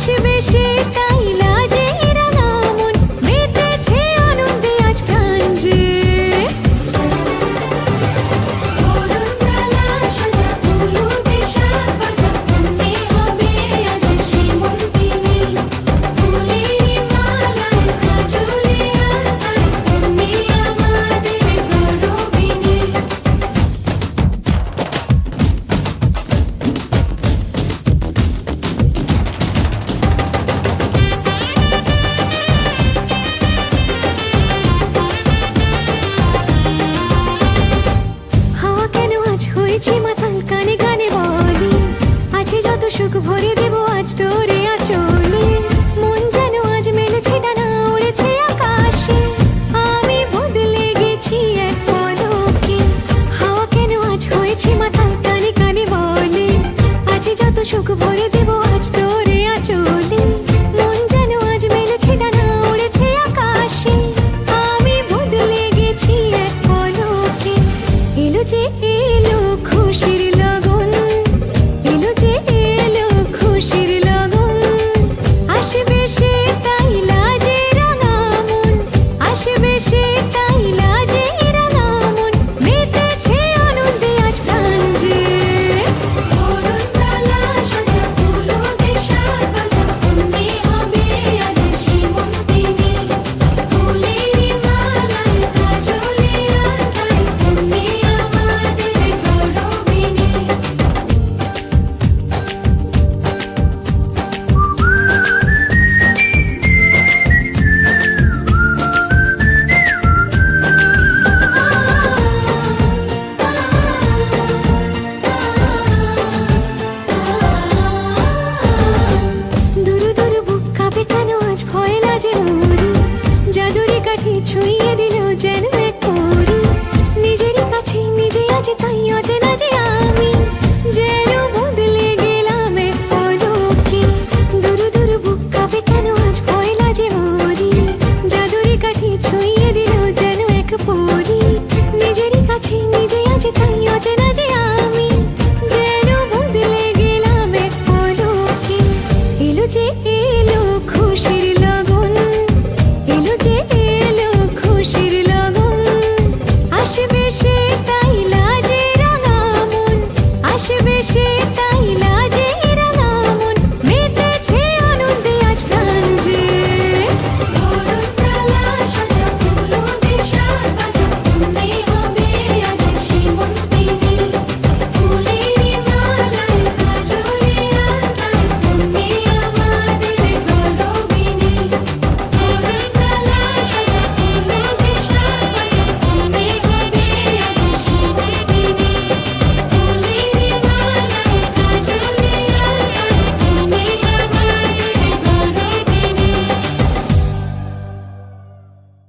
আসবে সে তাই লাজে রাঙা মন মেতেছে আনন্দে আজ প্রাণ যে বরণডালা সাজা হলুদে সাত বাজা মনে হবে আজ শিমুল পিনি ফুলেরই মালায় কাজলে আলতায় তুমি আমাদের গরবিনী। হাওয়া কেন আজ হয়েছে মাতাল কানে কানে বলি আছে যত সুখ ভরে দেব আজ তোরে আঁচলে মন যেন আজ মেলেছে ডানা উড়েছে আকাশে আমি বদলে গেছি এক পলকে। হাওয়া কেন আজ হয়েছে মাতাল কানে কানে বলে আছে যত সুখ ভরে দেব আজ তোরে আঁচলে মন যেন আজ মেলেছে ডানা উড়েছে আকাশে আমি বদলে গেছি এক পলকে। এলো যে এলো খুশির লগন এলো যে এলো খুশির লগন আসবে সে তাই লাজে রাঙা মন আসবে সে তাই লাজে রাঙা মন মেতেছে আনন্দে আজ প্রাণ যে বরণডালা সাজা হলুদে সাত বাজা মনে হবে আজ শিমুল পিনি ফুলেরই মালায় কাজলে আলতায় তুমি আমাদের গরবিনী। দুরু দুরু বুক কাঁপে কেন আজ ভয় লাজে মরি জাদুরি কাঠি ছুঁয়ে দিল যেন এক পরি নিজেরই কাছে নিজে আজ তাই অচেনা যে